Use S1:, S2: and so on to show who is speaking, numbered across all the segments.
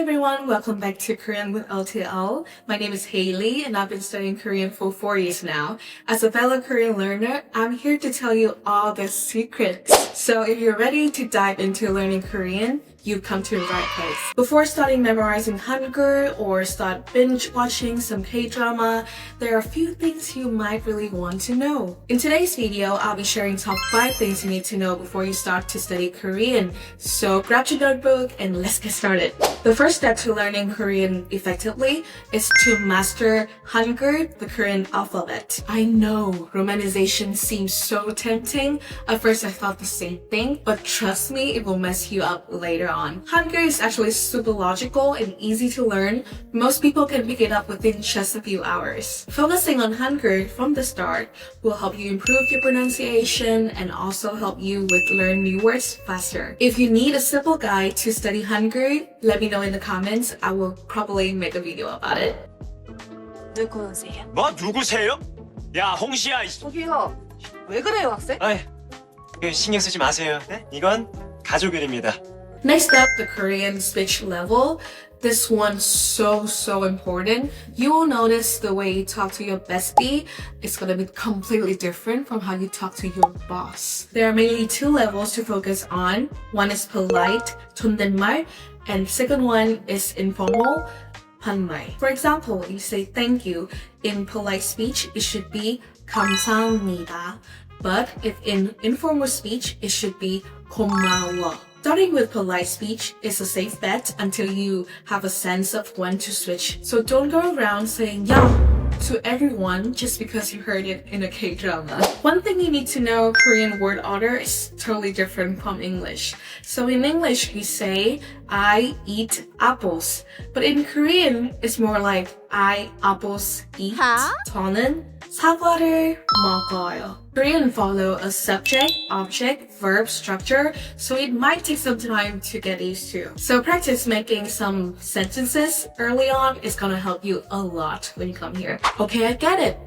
S1: everyone, welcome back to Korean with LTL. My name is Hailee and I've been studying Korean for 4 years now. As a fellow Korean learner, I'm here to tell you all the secrets. So if you're ready to dive into learning Korean, you've come to the right place. Before starting memorizing Hangul or start binge watching some K-drama, there are a few things you might really want to know. In today's video, I'll be sharing top 5 things you need to know before you start to study Korean. So grab your notebook and let's get started. The first step to learning Korean effectively is to master Hangul, the Korean alphabet. I know, romanization seems so tempting. At first I thought the same thing, but trust me, it will mess you up later on. Hangul is actually super logical and easy to learn. Most people can pick it up within just a few hours. Focusing on Hangul from the start will help you improve your pronunciation and also help you with learn new words faster. If you need a simple guide to study Hangul, let me know in the comments. I will probably make a video about it.
S2: 누구세요?
S3: 뭐 누구세요? 야 홍시야.
S2: 저기요. 왜 그래요, 학생?
S3: 아이, 신경 쓰지 마세요. 네? 이건 가족 일입니다.
S1: Next up, the Korean speech level. This one's so important. You will notice the way you talk to your bestie is gonna be completely different from how you talk to your boss. There are mainly 2 levels to focus on. One is polite, 존댓말, and second one is informal, 반말. For example, you say thank you. In polite speech, it should be 감사합니다. But if in informal speech, it should be 고마워. Starting with polite speech is a safe bet until you have a sense of when to switch. So don't go around saying "ya" to everyone just because you heard it in a K-drama. One thing you need to know, Korean word order is totally different from English. So in English, we say I eat apples. But in Korean, it's more like I apples eat. 저는 사과를 먹어요. Korean follow a subject, object, verb structure, so it might take some time to get used to. So practice making some sentences early on is gonna help you a lot when you come here. Okay, I get it.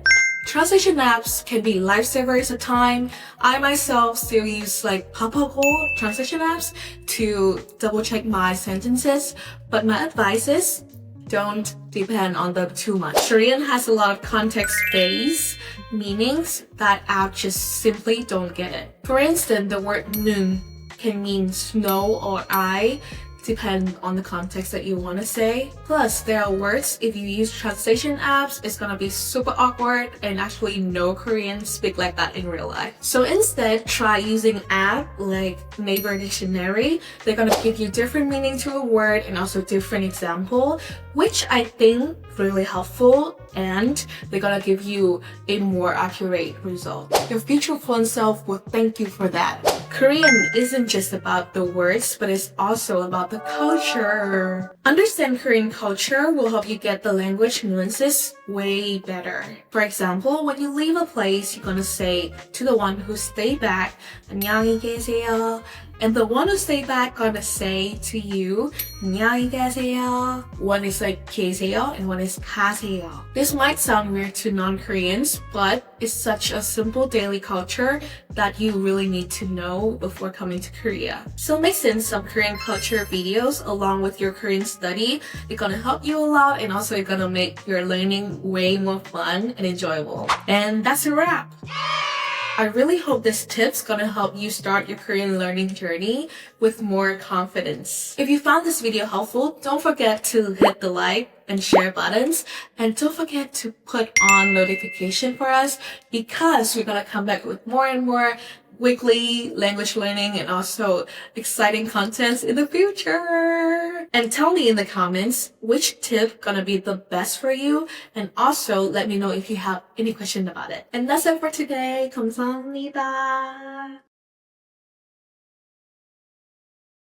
S1: Translation apps can be lifesavers at time. I myself still use like Papago translation apps to double check my sentences, but my advice is don't depend on them too much. Korean has a lot of context-based meanings that app just simply don't get it. For instance, the word 눈 can mean snow or eye, depend on the context that you want to say. Plus, there are words, if you use translation apps, it's gonna be super awkward and actually no Koreans speak like that in real life. So instead, try using app like Naver Dictionary. They're gonna give you different meaning to a word and also different example, which I think really helpful, and they're gonna give you a more accurate result. Your future fluent self will thank you for that. Korean isn't just about the words, but it's also about the culture. Understand Korean culture will help you get the language nuances way better. For example, when you leave a place, you're gonna say to the one who stayed back, 안녕히 계세요. And the one who stayed back gonna say to you, 안녕히 계세요. One is like 계세요 and one is 가세요. This might sound weird to non-Koreans, but it's such a simple daily culture that you really need to know before coming to Korea. So mix in some Korean culture videos along with your Korean study. It's gonna help you a lot and also it's gonna make your learning way more fun and enjoyable. And that's a wrap. I really hope this tip's gonna help you start your Korean learning journey with more confidence. If you found this video helpful, don't forget to hit the like and share buttons, and don't forget to put on notification for us because we're gonna come back with more and more weekly language learning and also exciting contents in the future. And tell me in the comments which tip gonna be the best for you, and also let me know if you have any question about it. And that's it for today. 감사합니다.